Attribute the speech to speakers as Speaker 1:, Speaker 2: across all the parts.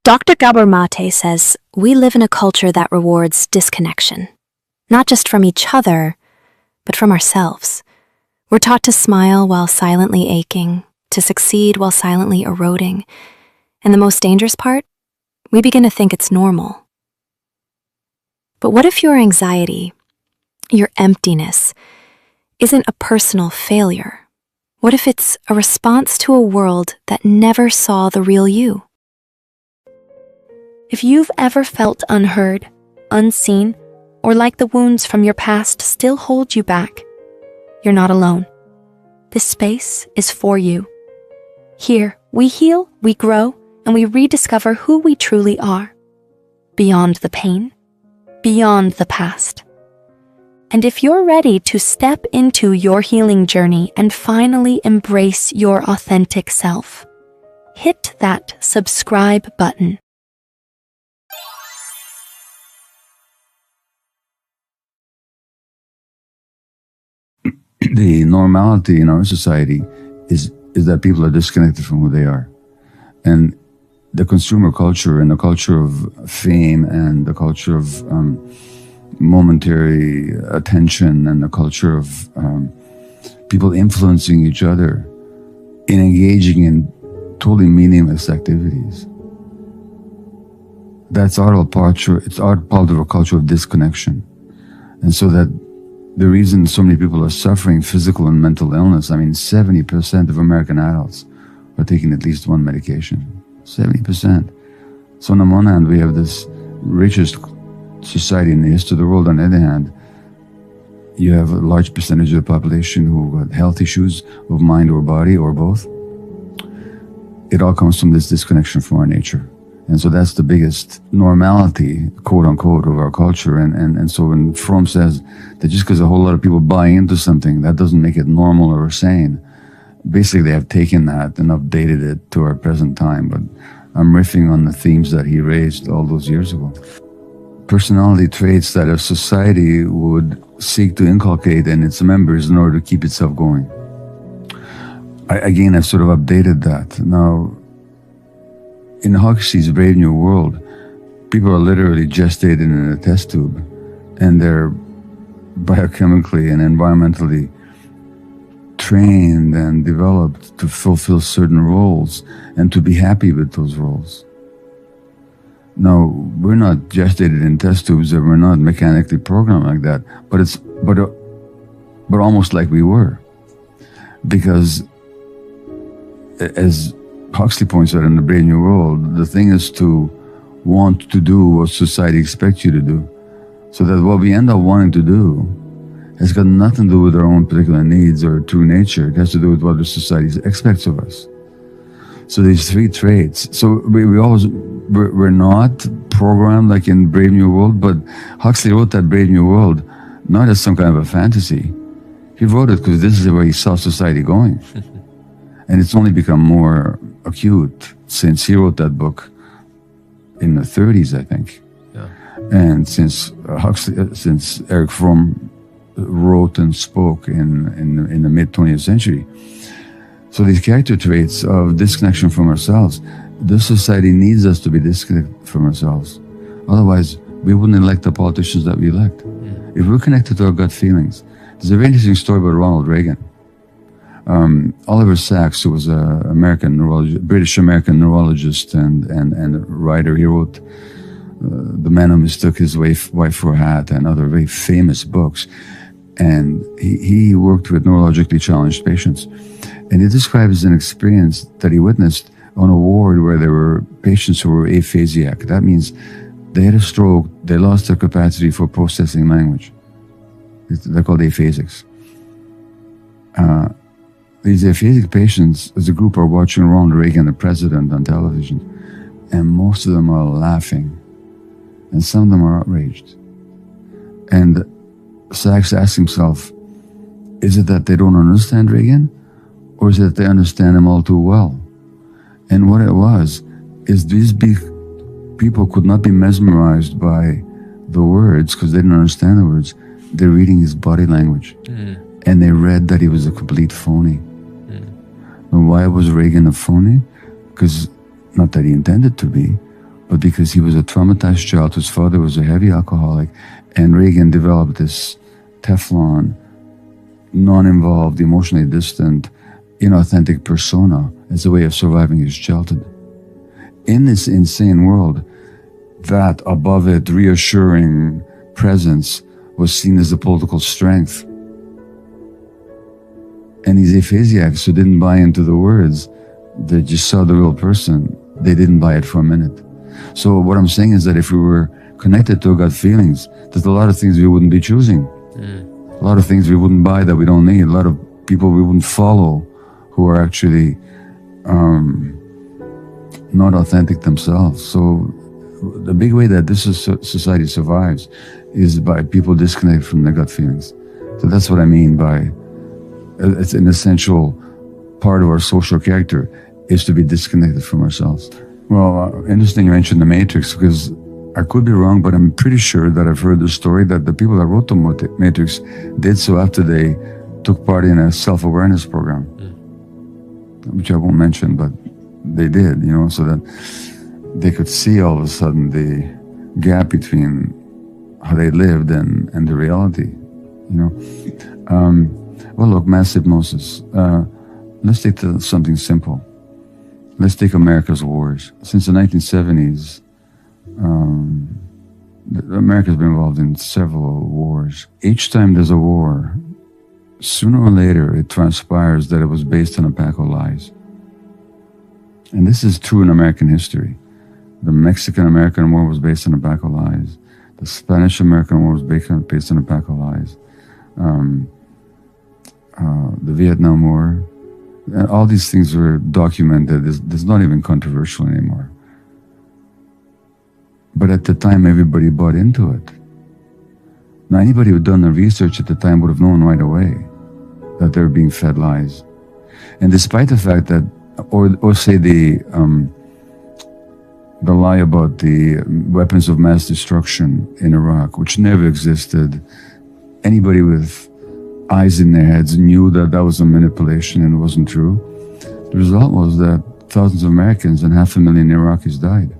Speaker 1: Dr. Gabor Maté says we live in a culture that rewards disconnection, not just from each other, but from ourselves. We're taught to smile while silently aching, to succeed while silently eroding, and the most dangerous part, we begin to think it's normal. But what if your anxiety, your emptiness, isn't a personal failure? What if it's a response to a world that never saw the real you? If you've ever felt unheard, unseen, or like the wounds from your past still hold you back, you're not alone. This space is for you. Here, we heal, we grow, and we rediscover who we truly are. Beyond the pain, beyond the past. And if you're ready to step into your healing journey and finally embrace your authentic self, hit that subscribe button.
Speaker 2: The normality in our society is that people are disconnected from who they are. And the consumer culture and the culture of fame and the culture of momentary attention and the culture of people influencing each other in engaging in totally meaningless activities. That's part of a culture of disconnection. And so that the reason so many people are suffering physical and mental illness, 70% of American adults are taking at least one medication. 70%. So on the one hand, we have this richest society in the history of the world. On the other hand, you have a large percentage of the population who got health issues of mind or body or both. It all comes from this disconnection from our nature. And so that's the biggest normality, quote unquote, of our culture. And so when Fromm says that just because a whole lot of people buy into something, that doesn't make it normal or sane, basically they have taken that and updated it to our present time. But I'm riffing on the themes that he raised all those years ago. Personality traits that a society would seek to inculcate in its members in order to keep itself going. I've sort of updated that. Now, in Huxley's Brave New World, people are literally gestated in a test tube, and they're biochemically and environmentally trained and developed to fulfill certain roles and to be happy with those roles. Now, we're not gestated in test tubes, and we're not mechanically programmed like that, but almost like we were. Because as Huxley points out in The Brave New World, the thing is to want to do what society expects you to do. So that what we end up wanting to do has got nothing to do with our own particular needs or true nature. It has to do with what the society expects of us. So these three traits. So we're not programmed like in Brave New World, but Huxley wrote that Brave New World not as some kind of a fantasy. He wrote it because this is where he saw society going. And it's only become more acute since he wrote that book in the 30s, I think. Yeah. And since since Erich Fromm wrote and spoke in the mid 20th century. So these character traits of disconnection from ourselves, this society needs us to be disconnected from ourselves. Otherwise, we wouldn't elect the politicians that we elect. If we're connected to our gut feelings, there's a very interesting story about Ronald Reagan. Oliver Sacks, who was a British-American neurologist and writer, he wrote The Man Who Mistook His Wife for a Hat and other very famous books. And he worked with neurologically challenged patients. And he describes an experience that he witnessed on a ward where there were patients who were aphasiac. That means they had a stroke, they lost their capacity for processing language. They're called aphasics. These aphasic patients, as a group, are watching Ronald Reagan, the president, on television, and most of them are laughing, and some of them are outraged. And Sachs asks himself, is it that they don't understand Reagan, or is it that they understand him all too well? And what it was, is these people could not be mesmerized by the words, because they didn't understand the words. They're reading his body language. And they read that he was a complete phony. And why was Reagan a phony? Because, not that he intended to be, but because he was a traumatized child whose father was a heavy alcoholic, and Reagan developed this Teflon, non-involved, emotionally distant, inauthentic persona as a way of surviving his childhood. In this insane world, that above it reassuring presence was seen as a political strength. And these aphasiacs who didn't buy into the words, they just saw the real person, they didn't buy it for a minute. So what I'm saying is that if we were connected to our gut feelings, there's a lot of things we wouldn't be choosing. A lot of things we wouldn't buy that we don't need. A lot of people we wouldn't follow who are actually not authentic themselves. So the big way that this society survives is by people disconnected from their gut feelings. So that's what I mean by it's an essential part of our social character is to be disconnected from ourselves. Well, interesting you mentioned the Matrix, because I could be wrong, but I'm pretty sure that I've heard the story that the people that wrote the Matrix did so after they took part in a self-awareness program, which I won't mention, but they did, so that they could see all of a sudden the gap between how they lived and the reality, Well, look, mass hypnosis. Let's take something simple. Let's take America's wars. Since the 1970s, America's been involved in several wars. Each time there's a war, sooner or later it transpires that it was based on a pack of lies. And this is true in American history. The Mexican-American War was based on a pack of lies. The Spanish-American War was based on a pack of lies. The Vietnam War, all these things were documented. It's not even controversial anymore. But at the time, everybody bought into it. Now, anybody who'd done the research at the time would have known right away that they were being fed lies. And despite the fact that, or say the lie about the weapons of mass destruction in Iraq, which never existed, anybody with eyes in their heads knew that that was a manipulation and it wasn't true. The result was that thousands of Americans and 500,000 Iraqis died.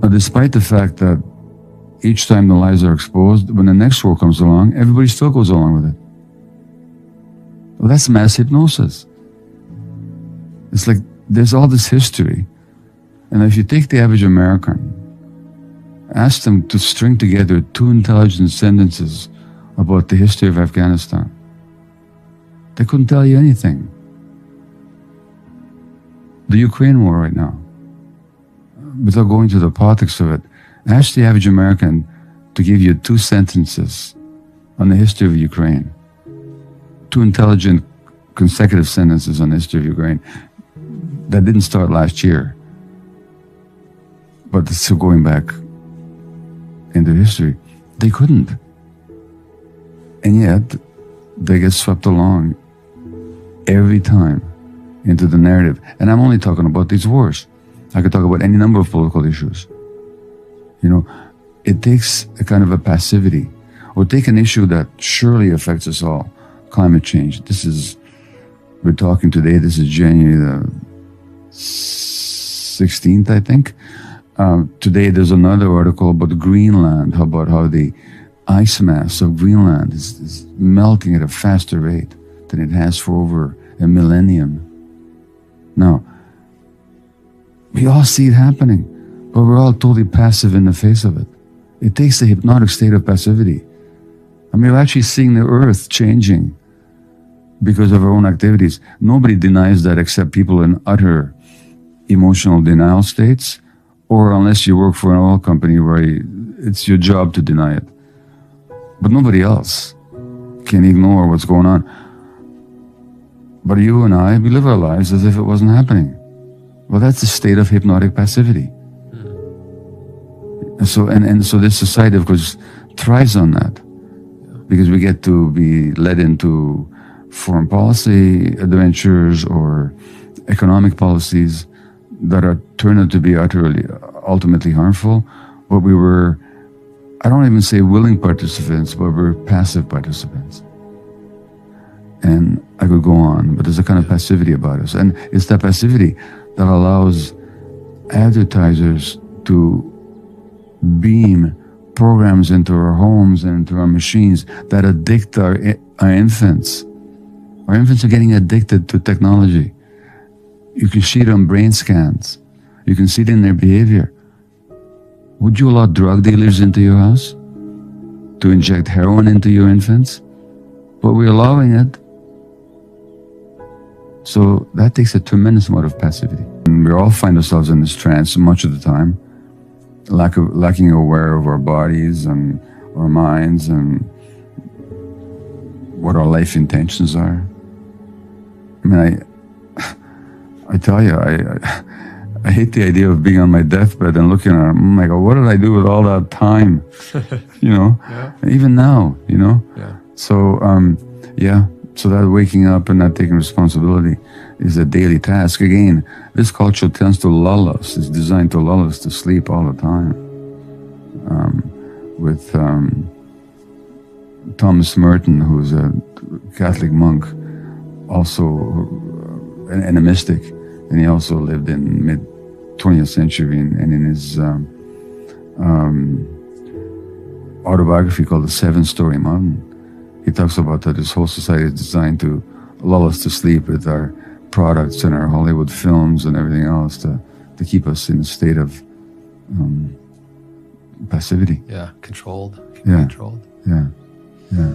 Speaker 2: Now, despite the fact that each time the lies are exposed, when the next war comes along, everybody still goes along with it. Well, that's mass hypnosis. It's like there's all this history. And if you take the average American, ask them to string together 2 intelligent sentences about the history of Afghanistan, they couldn't tell you anything. The Ukraine war right now, without going to the politics of it, ask the average American to give you 2 sentences on the history of Ukraine. 2 intelligent consecutive sentences on the history of Ukraine. That didn't start last year, but it's still going back into history. They couldn't. And yet, they get swept along every time into the narrative. And I'm only talking about these wars. I could talk about any number of political issues. It takes a kind of a passivity. Or take an issue that surely affects us all, climate change. We're talking today, this is January the 16th, I think. Today there's another article about Greenland, about how the ice mass of Greenland is melting at a faster rate than it has for over a millennium. Now, we all see it happening, but we're all totally passive in the face of it. It takes a hypnotic state of passivity. I mean, we're actually seeing the earth changing because of our own activities. Nobody denies that except people in utter emotional denial states, or unless you work for an oil company where it's your job to deny it. But nobody else can ignore what's going on. But you and I, we live our lives as if it wasn't happening. Well, that's a state of hypnotic passivity. And so this society, of course, thrives on that, because we get to be led into foreign policy adventures or economic policies that are turned out to be ultimately harmful, but we were, I don't even say willing participants, but we're passive participants. And I could go on, but there's a kind of passivity about us. And it's that passivity that allows advertisers to beam programs into our homes and into our machines that addict our infants. Our infants are getting addicted to technology. You can see it on brain scans. You can see it in their behavior. Would you allow drug dealers into your house to inject heroin into your infants? But we're allowing it. So that takes a tremendous amount of passivity. And we all find ourselves in this trance much of the time, lacking aware of our bodies and our minds and what our life intentions are. I mean, I tell you, I hate the idea of being on my deathbed and looking at it. I'm like, what did I do with all that time? You know,
Speaker 3: Yeah.
Speaker 2: Even now, you know.
Speaker 3: Yeah.
Speaker 2: So, so that waking up and not taking responsibility is a daily task. Again, this culture tends to lull us. It's designed to lull us to sleep all the time. With Thomas Merton, who's a Catholic monk, also and a mystic, and he also lived in mid-20th century, and in his autobiography called The Seven-Story Mountain, he talks about that this whole society is designed to lull us to sleep with our products and our Hollywood films and everything else to keep us in a state of passivity.
Speaker 3: Yeah. Controlled.
Speaker 2: Yeah.
Speaker 3: Controlled.
Speaker 2: Yeah.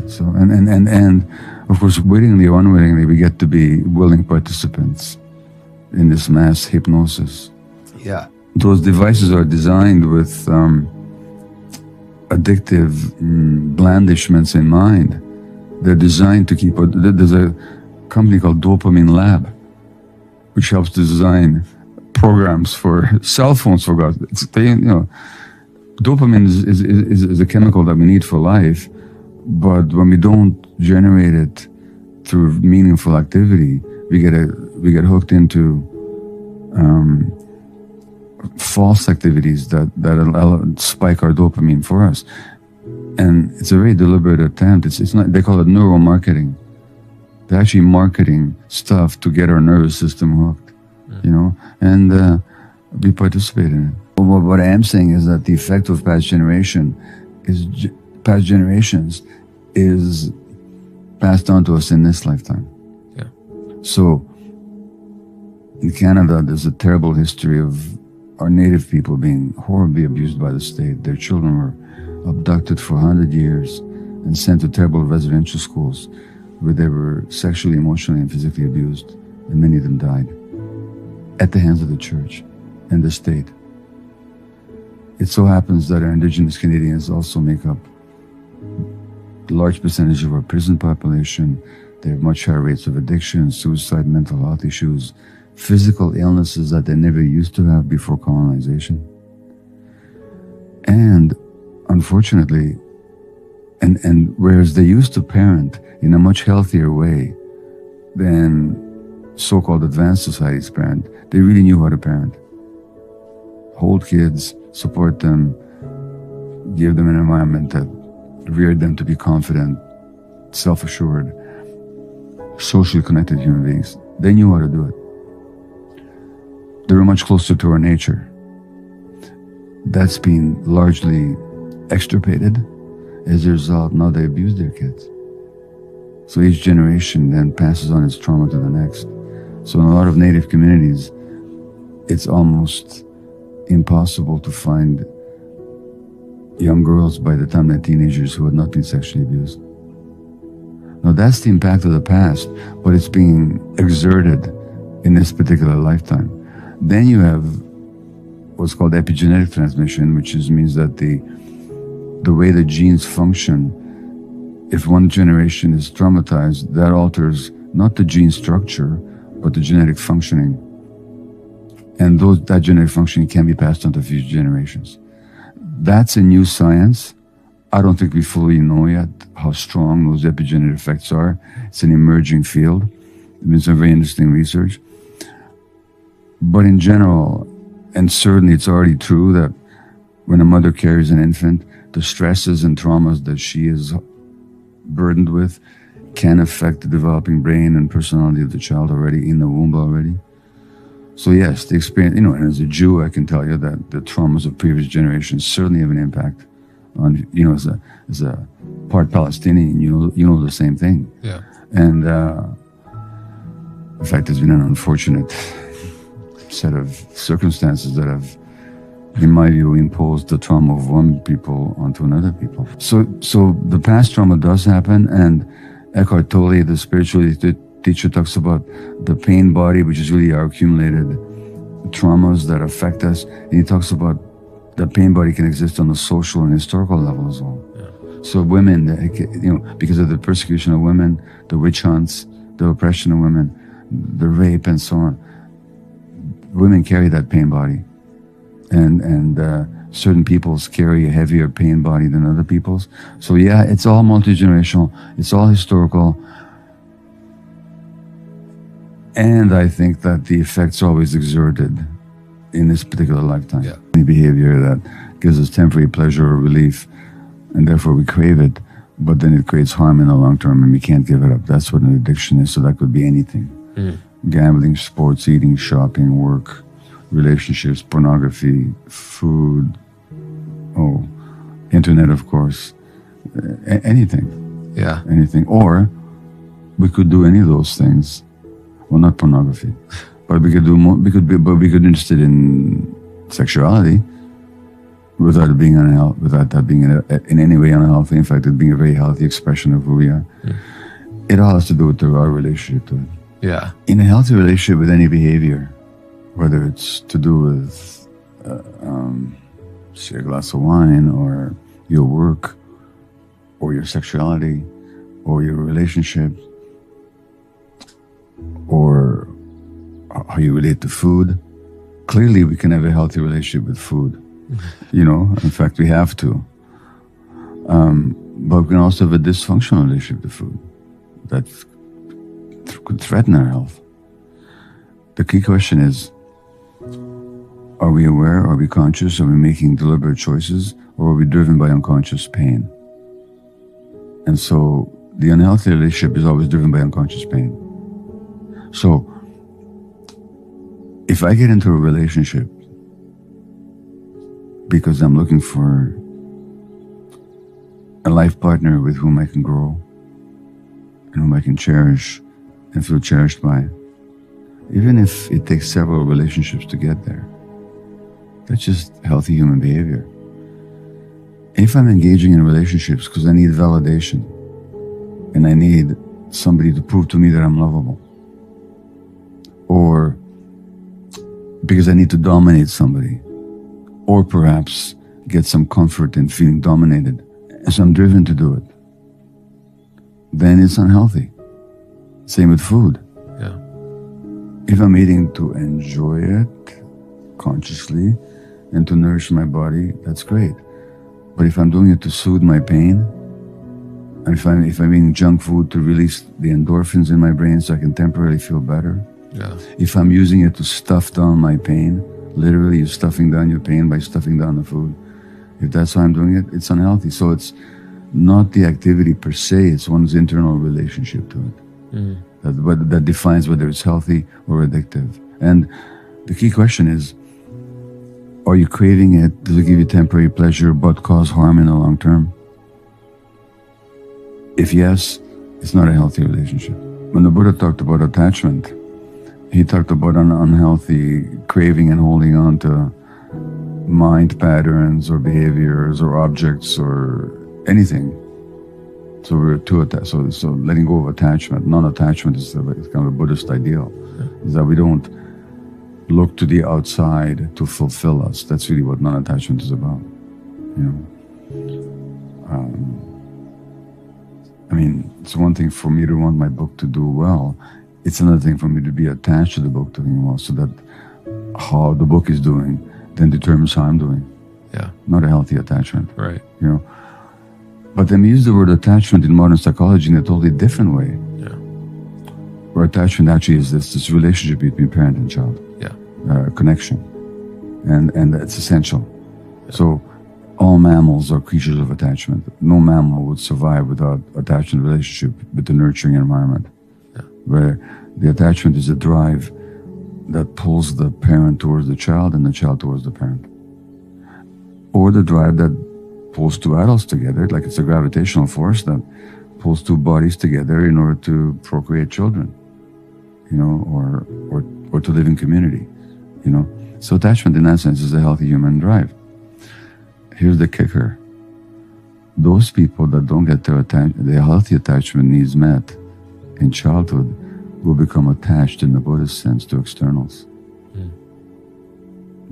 Speaker 2: So and of course, wittingly or unwittingly, we get to be willing participants in this mass hypnosis.
Speaker 3: Yeah.
Speaker 2: Those devices are designed with addictive blandishments in mind. They're designed to keep. There's a company called Dopamine Lab, which helps to design programs for cell phones. For God, dopamine is a chemical that we need for life, but when we don't generate it through meaningful activity, we get hooked into false activities that spike our dopamine for us. And it's a very deliberate attempt. It's not. They call it neuromarketing. They're actually marketing stuff to get our nervous system hooked, and we participate in it. What I am saying is that the effect of past generations is passed on to us in this lifetime.
Speaker 3: Yeah.
Speaker 2: So in Canada, there's a terrible history of our native people being horribly abused by the state. Their children were abducted for 100 years and sent to terrible residential schools where they were sexually, emotionally, and physically abused, and many of them died at the hands of the church and the state. It so happens that our Indigenous Canadians also make up a large percentage of our prison population. They have much higher rates of addiction, suicide, mental health issues, physical illnesses that they never used to have before colonization. And unfortunately, and whereas they used to parent in a much healthier way than so-called advanced societies parent, they really knew how to parent. Hold kids, support them, give them an environment that reared them to be confident, self-assured, socially connected human beings. They knew how to do it. They were much closer to our nature. That's been largely extirpated. As a result, now they abuse their kids. So each generation then passes on its trauma to the next. So in a lot of Native communities, it's almost impossible to find young girls by the time they're teenagers who had not been sexually abused. Now that's the impact of the past, but it's being exerted in this particular lifetime. Then you have what's called epigenetic transmission, which means that the way the genes function, if one generation is traumatized, that alters not the gene structure, but the genetic functioning. And that genetic functioning can be passed on to future generations. That's a new science. I don't think we fully know yet how strong those epigenetic effects are. It's an emerging field. There's been some very interesting research. But in general, and certainly it's already true that when a mother carries an infant, the stresses and traumas that she is burdened with can affect the developing brain and personality of the child already in the womb already. So yes, the experience, and as a Jew, I can tell you that the traumas of previous generations certainly have an impact on, as a part Palestinian, you know the same thing.
Speaker 3: Yeah.
Speaker 2: And in fact, there's been an unfortunate set of circumstances that have, in my view, imposed the trauma of one people onto another people. So the past trauma does happen, and Eckhart Tolle, the spiritual teacher, talks about the pain body, which is really our accumulated traumas that affect us. And he talks about the pain body can exist on a social and historical level as well. Yeah. So women, because of the persecution of women, the witch hunts, the oppression of women, the rape and so on, women carry that pain body. And certain peoples carry a heavier pain body than other peoples. So yeah, it's all multi-generational, it's all historical. And I think that the effects are always exerted in this particular lifetime.
Speaker 3: Yeah.
Speaker 2: Any behavior that gives us temporary pleasure or relief, and therefore we crave it, but then it creates harm in the long term and we can't give it up. That's what an addiction is. So that could be anything. Gambling, sports, eating, shopping, work, relationships, pornography, food, internet, of course, anything.
Speaker 3: Yeah.
Speaker 2: Anything. Or we could do any of those things. Well, not pornography, but we could do more. We could be interested in sexuality without it being unhealthy, without that being in any way unhealthy. In fact, it being a very healthy expression of who we are. It all has to do with our relationship to it.
Speaker 3: Yeah.
Speaker 2: In a healthy relationship with any behavior, whether it's to do with say a glass of wine, or your work, or your sexuality, or your relationship, or how you relate to food, clearly we can have a healthy relationship with food. In fact, we have to. But we can also have a dysfunctional relationship to food that could threaten our health. The key question is, are we aware? Are we conscious? Are we making deliberate choices? Or are we driven by unconscious pain? And so the unhealthy relationship is always driven by unconscious pain. So if I get into a relationship because I'm looking for a life partner with whom I can grow and whom I can cherish and feel cherished by, even if it takes several relationships to get there, that's just healthy human behavior. If I'm engaging in relationships because I need validation and I need somebody to prove to me that I'm lovable, or because I need to dominate somebody, or perhaps get some comfort in feeling dominated, and so I'm driven to do it, then it's unhealthy. Same with food.
Speaker 3: Yeah.
Speaker 2: If I'm eating to enjoy it consciously and to nourish my body, that's great. But if I'm doing it to soothe my pain, and if I'm eating junk food to release the endorphins in my brain so I can temporarily feel better,
Speaker 3: Yeah.
Speaker 2: if I'm using it to stuff down my pain, literally you're stuffing down your pain by stuffing down the food, if that's how I'm doing it, it's unhealthy. So it's not the activity per se, it's one's internal relationship to it that defines whether it's healthy or addictive. And the key question is, are you craving it? Does it give you temporary pleasure but cause harm in the long term? If yes, it's not a healthy relationship. When the Buddha talked about attachment, he talked about an unhealthy craving and holding on to mind patterns or behaviors or objects or anything. So we're too attached. So letting go of attachment, non-attachment is kind of a Buddhist ideal. Is that we don't look to the outside to fulfill us. That's really what non-attachment is about. It's one thing for me to want my book to do well. It's another thing for me to be attached to the book doing well, so that how the book is doing then determines how I'm doing.
Speaker 3: Yeah.
Speaker 2: Not a healthy attachment.
Speaker 3: Right.
Speaker 2: But then we use the word attachment in modern psychology in a totally different way.
Speaker 3: Yeah.
Speaker 2: Where attachment actually is this relationship between parent and child.
Speaker 3: Yeah.
Speaker 2: Connection. And it's essential. Yeah. So all mammals are creatures of attachment. No mammal would survive without attachment relationship with the nurturing environment. Yeah. Where the attachment is a drive that pulls the parent towards the child and the child towards the parent. Or the drive that pulls two adults together, like it's a gravitational force that pulls two bodies together in order to procreate children, or to live in community, So attachment in that sense is a healthy human drive. Here's the kicker. Those people that don't get their healthy attachment needs met in childhood will become attached in the Buddhist sense to externals.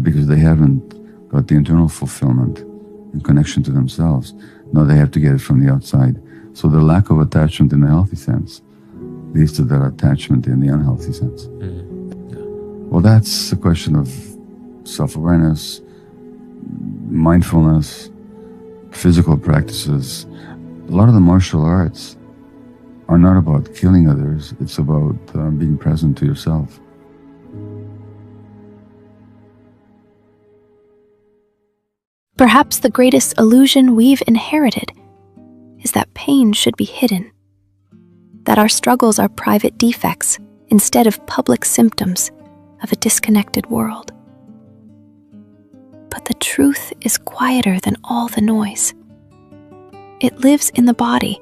Speaker 2: Because they haven't got the internal fulfillment and connection to themselves. Now they have to get it from the outside. So the lack of attachment in the healthy sense leads to that attachment in the unhealthy sense. Well, that's a question of self-awareness, mindfulness, physical practices. A lot of the martial arts are not about killing others. It's about being present to yourself.
Speaker 1: Perhaps the greatest illusion we've inherited is that pain should be hidden, that our struggles are private defects instead of public symptoms of a disconnected world. But the truth is quieter than all the noise. It lives in the body,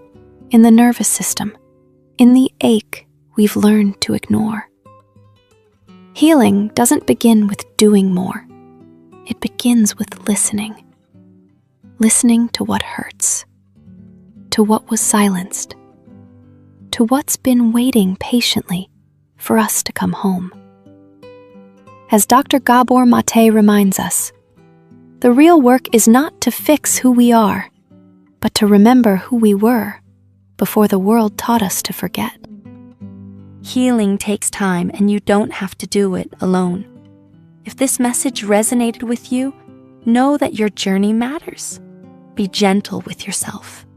Speaker 1: in the nervous system, in the ache we've learned to ignore. Healing doesn't begin with doing more. It begins with listening. Listening to what hurts, to what was silenced, to what's been waiting patiently for us to come home. As Dr. Gabor Maté reminds us, the real work is not to fix who we are, but to remember who we were before the world taught us to forget. Healing takes time, and you don't have to do it alone. If this message resonated with you, know that your journey matters. Be gentle with yourself.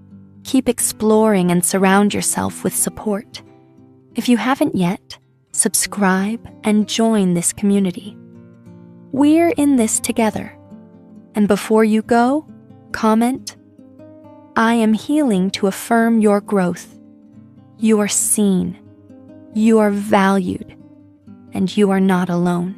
Speaker 1: Keep exploring and surround yourself with support. If you haven't yet, subscribe and join this community. We're in this together. And before you go, comment, "I am healing to affirm your growth. You are seen, you are valued, and you are not alone."